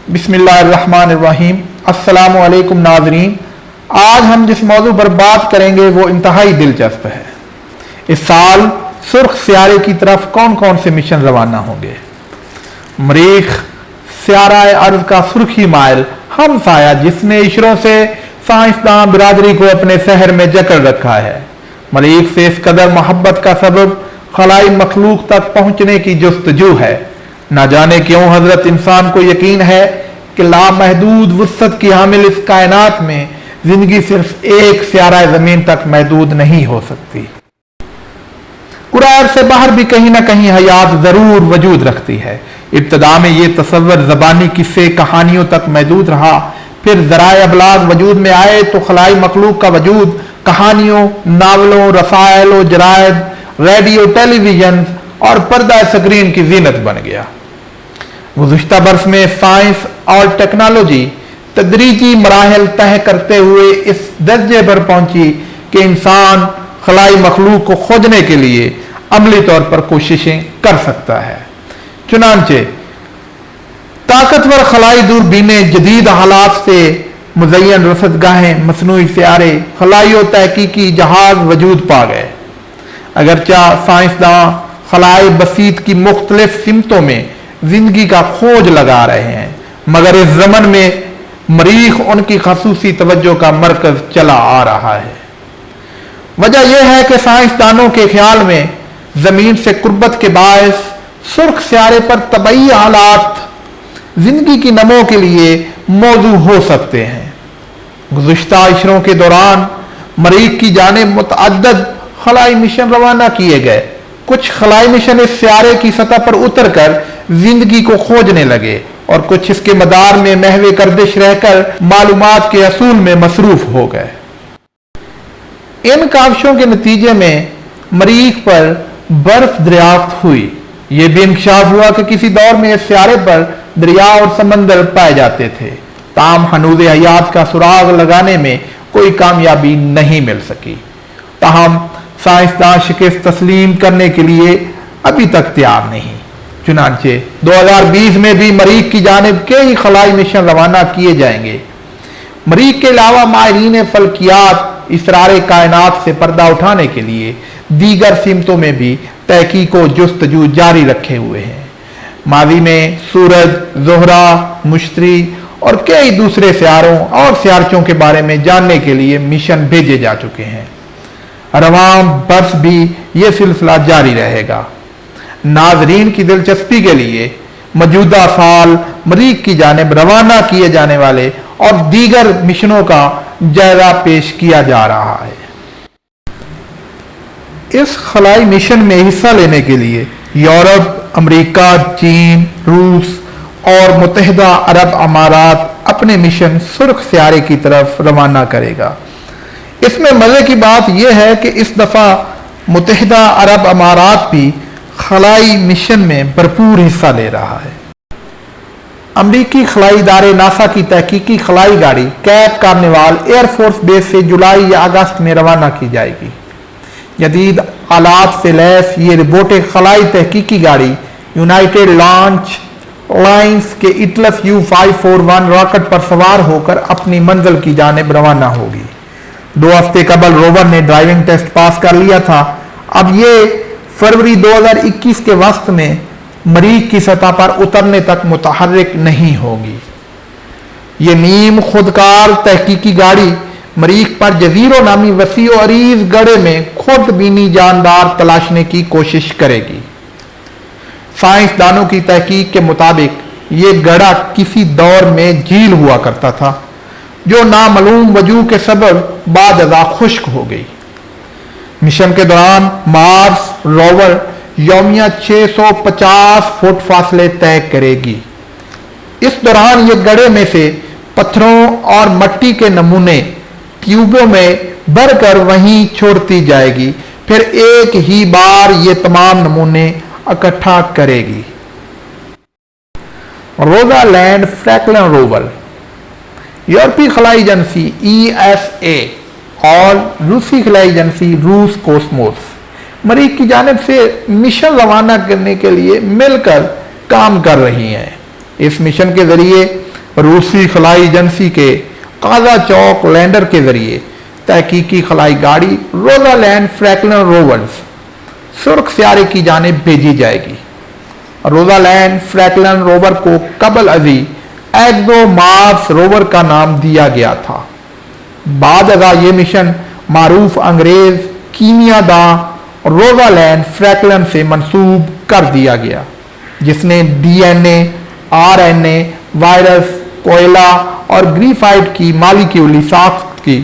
बिस्मिल्लाहिर्रहमानिर्रहीम। अस्सलामु अलैकुम नाज़रीन। आज हम जिस मौजू पर बात करेंगे वो इंतहाई दिलचस्प है। इस साल सुर्ख सियारे की तरफ कौन कौन से मिशन रवाना होंगे। मरीख सियारा अर्ज़ का सुर्खी माइल हमसाया जिसने इशरों से साइंसदान बिरादरी को अपने शहर में जकड़ रखा है। मरीख से इस कदर मोहब्बत का सबब खलाई मखलूक तक पहुंचने की जुस्तजू है। न जाने क्यों हजरत इंसान को यकीन है कि लामहदूद वुसअत की हामिल इस कायनात में जिंदगी सिर्फ एक सियारा जमीन तक महदूद नहीं हो सकती। कुरान से बाहर भी कहीं ना कहीं हयात जरूर वजूद रखती है। इब्तदा में ये तसव्वुर ज़बानी किस्से कहानियों तक महदूद रहा, फिर ज़राए अबलाग वजूद में आए तो खलाई मखलूक का वजूद कहानियों, नावलों, रसायलों, जरायद, रेडियो, टेलीविजन और पर्दा स्क्रीन की जीनत बन गया। गुज़िश्ता बरस में साइंस और टेक्नोलॉजी तदरीजी मराहल तय करते हुए इस दर्जे पर पहुंची कि इंसान खलाई मखलूक को खोजने के लिए अमली तौर पर कोशिशें कर सकता है। चुनांचे ताकतवर खलाई दूरबीनें, जदीद हालात से मुज़य्यन रसदगाहें, मसनूई सियारे, खलाई और तहकीकी जहाज वजूद पा गए। अगरचा साइंसदान खलाई बसीत की मुख्तलिफ सिमतों में जिंदगी का खोज लगा रहे हैं, मगर इस ज़मन में मरीख उनकी खसूसी तवज्जो का मरकज चला आ रहा है। वजह यह है कि साइंसदानों के ख्याल में जमीन से कुर्बत के बायस सुर्ख सियारे पर तबई हालात जिंदगी की नमो के लिए मौजू हो सकते हैं। गुज़िश्ता इशरों के दौरान मरीख की जानिब मुतअद्दिद खलाई मिशन रवाना किए गए। कुछ खलाई मिशन इस सियारे की सतह पर उतर कर जिंदगी को खोजने लगे और कुछ इसके मदार में महवे गर्दिश रहकर मालूमात के असूल में मसरूफ हो गए। इन काविशों के नतीजे में मरीख पर बर्फ दरियाफ्त हुई। यह भी इंकशाफ हुआ कि किसी दौर में इस सियारे पर दरिया और समंदर पाए जाते थे। ताम हनूज हयात का सुराग लगाने में कोई कामयाबी नहीं मिल सकी। ताहम साइंसदान शिकस्त तस्लीम करने के लिए अभी तक तैयार नहीं। चुनांचे 2020 में भी मरीख की जानिब कई खलाई मिशन रवाना किए जाएंगे। मरीख के अलावा माहिरीन फल्कियात इसरार कायनात से पर्दा उठाने के लिए दीगर सिमतों में भी तहकीक व जुस्तजू जारी रखे हुए हैं। माजी में सूरज, ज़ोहरा, मुश्तरी और कई दूसरे सियारों और सियारचों के बारे में जानने के लिए मिशन भेजे जा चुके हैं। रवाम बरस भी ये सिलसिला जारी रहेगा। नाजरीन की दिलचस्पी के लिए मौजूदा साल मरीख की जानिब रवाना किए जाने वाले और दीगर मिशनों का जायजा पेश किया जा रहा है। इस खलाई मिशन में हिस्सा लेने के लिए यूरोप, अमेरिका, चीन, रूस और मुत्तहिदा अरब अमारात अपने मिशन सुर्ख सियारे की तरफ रवाना करेगा। इसमें मजे की बात यह है कि इस दफा मुत्तहिदा अरब अमारात भी खलाई मिशन में भरपूर हिस्सा ले रहा है। अमरीकी खलाई इदारे नासा की तहकीकी खलाई गाड़ी कैप कार्निवाल एयरफोर्स बेस से जुलाई या अगस्त में रवाना की जाएगी। जदीद आलात से लैस ये रोबोटिक खलाई तहकीकी गाड़ी यूनाइटेड लॉन्च लाइन्स के इटलस U541 रॉकेट पर सवार होकर अपनी मंजिल की जानिब रवाना होगी। 2 हफ्ते कबल रोवर ने ड्राइविंग टेस्ट पास कर लिया था। अब ये फरवरी 2021 के वक्त में मरीख की सतह पर उतरने तक मुतहर्रिक नहीं होगी। ये नीम खुदकार तहकीकी गाड़ी मरीख पर जजीरो नामी वसी और अरीज गड़े में खुर्दबीनी जानदार तलाशने की कोशिश करेगी। साइंसदानों की तहकीक के मुताबिक ये गड़ा किसी दौर में झील हुआ करता था जो नामालूम वजूह के सबब बाद अज़ा खुश्क हो गई। मिशन के दौरान मार्स रोवर यौमिया 650 फुट फासले तय करेगी। इस दौरान ये गड़े में से पत्थरों और मट्टी के नमूने ट्यूबों में भरकर वहीं छोड़ती जाएगी, फिर एक ही बार ये तमाम नमूने इकट्ठा करेगी। रोजालैंड फ्रैंकलिन रोवर, यूरोपीय खलाई एजेंसी ESA और रूसी खलाई एजेंसी रूस कोस्मोस मरीख की जानिब से मिशन रवाना करने के लिए मिलकर काम कर रही हैं। इस मिशन के जरिए रूसी खलाई एजेंसी के काजा चौक लैंडर के जरिए तहकीकी खलाई गाड़ी रोजालैंड फ्रैंकलिन रोवर्स सुर्ख सियारे की जानिब भेजी जाएगी। रोजालैंड फ्रैंकलिन रोवर को कबल अजी एक्सो मार्स रोवर का नाम दिया गया था। बाद अज़ा ये मिशन मारूफ अंग्रेज कीमियादां रोजालैंड फ्रैंकलिन से मंसूब कर दिया गया, जिसने डीएनए, आरएनए, वायरस, कोयला और ग्रीफाइट की मालिक्यूली साख्त की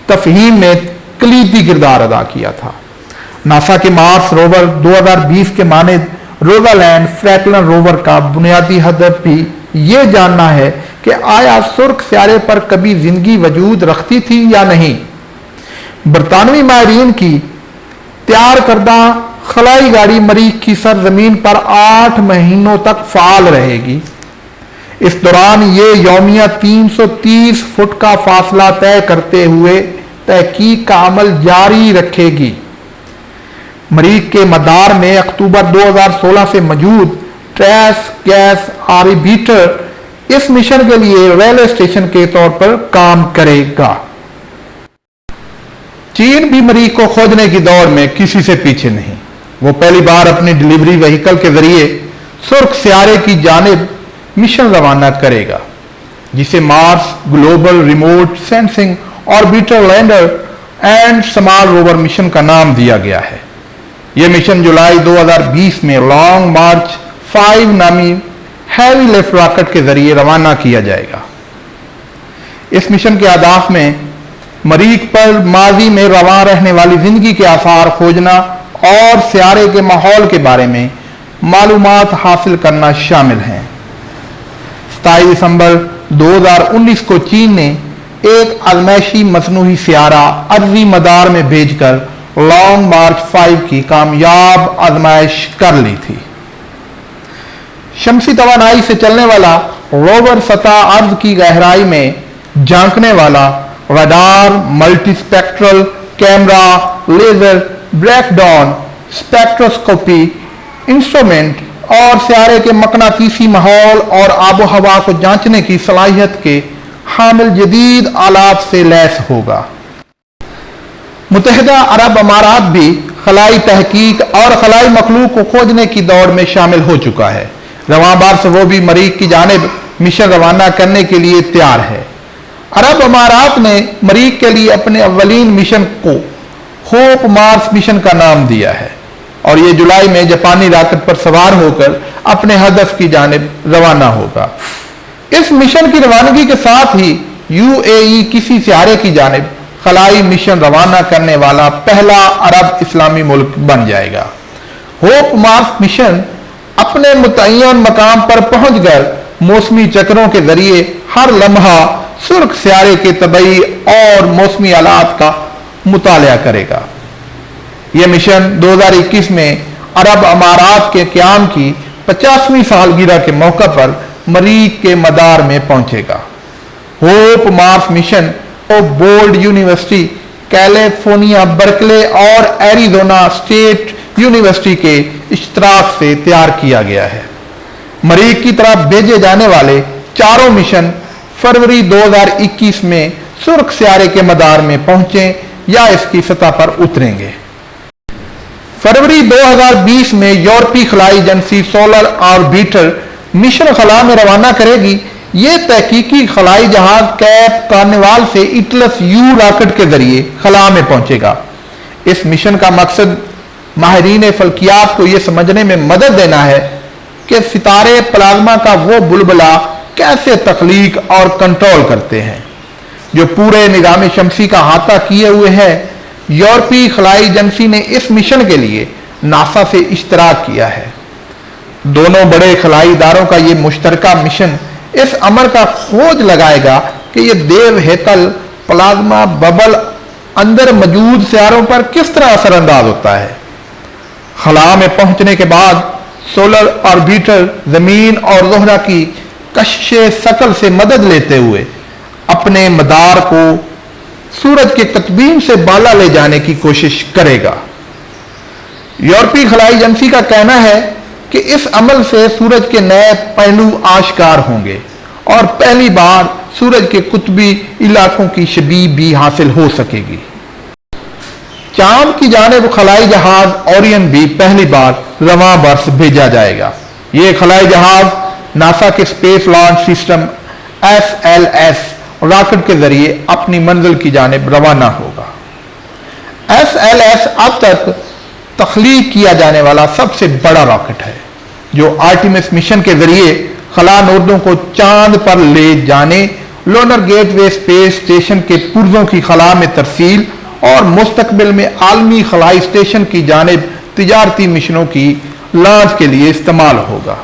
तफहीम में कलीदी किरदार अदा किया था। नासा के मार्स रोवर 2020 के मानिद रोजालैंड फ्रैंकलिन रोवर का बुनियादी हदफ भी ये जानना है कि आया सुर्ख सियारे पर कभी जिंदगी वजूद रखती थी या नहीं। बरतानवी माहिरीन की तैयार करदा खलाई गाड़ी मरीख की सरजमीन पर 8 महीनों तक फाल रहेगी। इस दौरान ये यौमिया 330 फुट का फासला तय करते हुए तहकीक का अमल जारी रखेगी। मरीख के मदार में अक्टूबर 2016 से मौजूद ट्रेस गैस ऑर्बिटर इस मिशन के लिए रेलवे स्टेशन के तौर पर काम करेगा। चीन भी मरीख को खोजने की दौड़ में किसी से पीछे नहीं। वो पहली बार अपनी डिलीवरी व्हीकल के जरिए सुर्ख सियारे की जानिब मिशन रवाना करेगा, जिसे Mars global remote sensing orbiter lander and small rover mission का नाम दिया गया है। यह मिशन जुलाई 2020 में लॉन्ग मार्च 5 नामी हैवी लिफ्ट रॉकेट के जरिए रवाना किया जाएगा। इस मिशन के अहदाफ में मरीख पर माजी में रवा रहने वाली जिंदगी के आसार खोजना और सियारे के माहौल के बारे में मालूमात हासिल करना शामिल हैं। 27 दिसंबर 2019 को चीन ने एक आजमाइशी मसनूई सियारा अर्जी मदार में भेजकर लॉन्ग मार्च 5 की कामयाब आजमाइश कर ली थी। शमसी तवानाई से चलने वाला रोवर सतह अर्ज की गहराई में झांकने वाला radar, multispectral camera, laser, breakdown, spectroscopy instrument और सियारे के मकनातीसी माहौल और आबो हवा को जांचने की सलाहियत के हामिल जदीद आलात से लैस होगा। मुत्तहिदा अरब अमारात भी खलाई तहकीक और खलाई मखलूक को खोजने की दौड़ में शामिल हो चुका है। रवां बार से वो भी मरीख की जानिब मिशन रवाना करने के लिए तैयार है। अरब अमारात ने मरीख के लिए अपने अव्वलीन मिशन को होप मार्स मिशन का नाम दिया है और ये जुलाई में जापानी रॉकेट पर सवार होकर अपने हदफ की जानिब रवाना होगा। इस मिशन की रवानगी के साथ ही यूएई किसी सियारे की जानिब खलाई मिशन रवाना करने वाला पहला अरब इस्लामी मुल्क बन जाएगा। होप मार्स मिशन अपने मुतय्यन मकाम पर पहुंचकर मौसमी चक्रों के जरिए हर लम्हा सुर्ख सियारे के तबई और मौसमी हालात का मुतालिया करेगा। यह मिशन 2021 में अरब अमारात के क़याम की 50वीं सालगिरह के मौके पर मरीख के मदार में पहुंचेगा। होप मार्स मिशन बोल्ड यूनिवर्सिटी, कैलिफोर्निया बर्कले और एरिजोना स्टेट यूनिवर्सिटी के इश्तराक से तैयार किया गया है। मरीख की तरफ भेजे जाने वाले चारों मिशन फरवरी 2021 में सुर्ख सियारे के मदार में पहुंचे या इसकी सतह पर उतरेंगे। फरवरी 2020 में यूरोपीय खलाई एजेंसी सोलर ऑर्बिटर मिशन खला में रवाना करेगी। ये तहकीकी खलाई जहाज कैप कार्निवाल से इटलस यू रॉकेट के जरिए खला में पहुंचेगा। इस मिशन का मकसद माहिरीन फल्कियात को यह समझने में मदद देना है कि सितारे प्लाज्मा का वो बुलबुला कैसे तख्लीक और कंट्रोल करते हैं जो पूरे निज़ाम शमसी का अहाता किए हुए है। यूरोपीय खलाई एजेंसी ने इस मिशन के लिए नासा से इश्तराक किया है। दोनों बड़े खलाई इदारों का यह मुश्तरका मिशन इस अमर का खोज लगाएगा कि यह देव हेकल प्लाज्मा बबल अंदर मौजूद सियारों पर किस तरह असरअंदाज होता है। खला में पहुंचने के बाद सोलर ऑर्बिटर जमीन और ज़ोहरा की कशिश शकल से मदद लेते हुए अपने मदार को सूरज के तकबीम से बाला ले जाने की कोशिश करेगा। यूरोपीय खलाई एजेंसी का कहना है कि इस अमल से सूरज के नए पहलू आश्कार होंगे اور پہلی بار سورج کے قطبی علاقوں کی شبیہ بھی حاصل ہو سکے گی۔ چاند کی جانب خلائی جہاز اورین بھی پہلی بار رواں برس بھیجا جائے گا۔ یہ خلائی جہاز ناسا کے space launch system SLS rocket کے ذریعے اپنی منزل کی جانب روانہ ہوگا۔ SLS اب تک تخلیق کیا جانے والا سب سے بڑا راکٹ ہے جو آرٹیمس مشن کے ذریعے خلا نوردوں کو چاند پر لے جانے، لونر گیٹ وے اسپیس اسٹیشن کے پرزوں کی خلا میں ترسیل اور مستقبل میں عالمی خلائی اسٹیشن کی جانب تجارتی مشنوں کی لانچ کے لیے استعمال ہوگا۔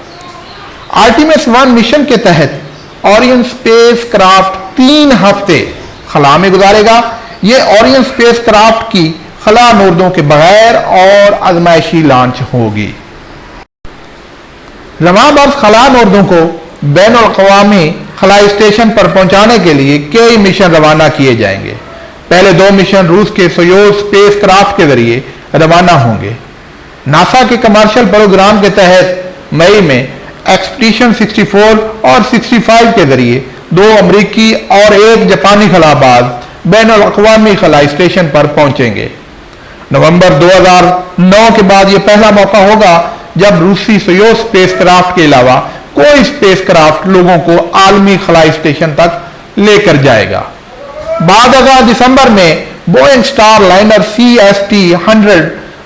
آرٹیمس 1 مشن کے تحت اورین اسپیس کرافٹ 3 ہفتے خلا میں گزارے گا۔ یہ اورین اسپیس کرافٹ کی خلا نوردوں کے بغیر اور آزمائشی لانچ ہوگی۔ رواں برس خلا نوردوں کو بین الاقوامی خلائی اسٹیشن پر پہنچانے کے لیے کئی مشن روانہ کیے جائیں گے۔ پہلے 2 مشن روس کے سویوز اسپیس کرافٹ کے ذریعے روانہ ہوں گے۔ ناسا کے کمرشل پروگرام کے تحت مئی میں ایکسپیڈیشن 64 اور 65 کے ذریعے 2 امریکی اور 1 جاپانی خلاباز بین الاقوامی خلائی اسٹیشن پر پہنچیں گے۔ نومبر 2009 کے بعد یہ پہلا موقع ہوگا جب روسی سویوز اسپیس کرافٹ کے علاوہ کوئی اسپیس کرافٹ لوگوں کو عالمی خلائی اسٹیشن تک لے کر جائے گا۔ بعد ازاں دسمبر میں بوئنگ سٹار لائنر CST-100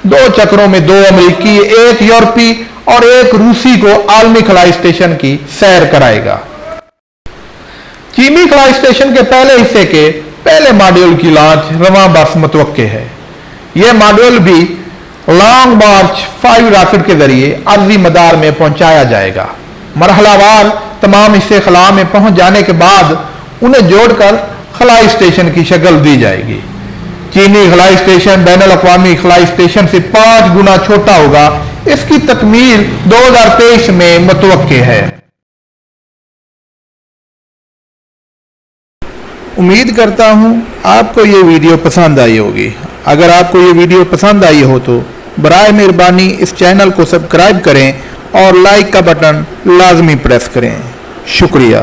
2 چکروں میں 2 امریکی، 1 یورپی اور 1 روسی کو عالمی خلائی اسٹیشن کی سیر کرائے گا۔ چینی خلائی اسٹیشن کے پہلے حصے کے پہلے ماڈیول کی لانچ رواں برس متوقع ہے۔ یہ ماڈیول بھی لانگ مارچ 5 راکٹ کے ذریعے ارضی مدار میں پہنچایا جائے گا۔ مرحلہ وار تمام حصے خلا میں پہنچ جانے کے بعد انہیں جوڑ کر خلائی اسٹیشن کی شکل دی جائے گی۔ چینی خلائی اسٹیشن بین الاقوامی خلائی اسٹیشن سے 5 گنا چھوٹا ہوگا۔ اس کی تکمیل 2023 میں متوقع ہے۔ امید کرتا ہوں آپ کو یہ ویڈیو پسند آئی ہوگی۔ اگر آپ کو یہ ویڈیو پسند آئی ہو تو برائے مہربانی اس چینل کو سبسکرائب کریں اور لائک کا بٹن لازمی پریس کریں۔ شکریہ۔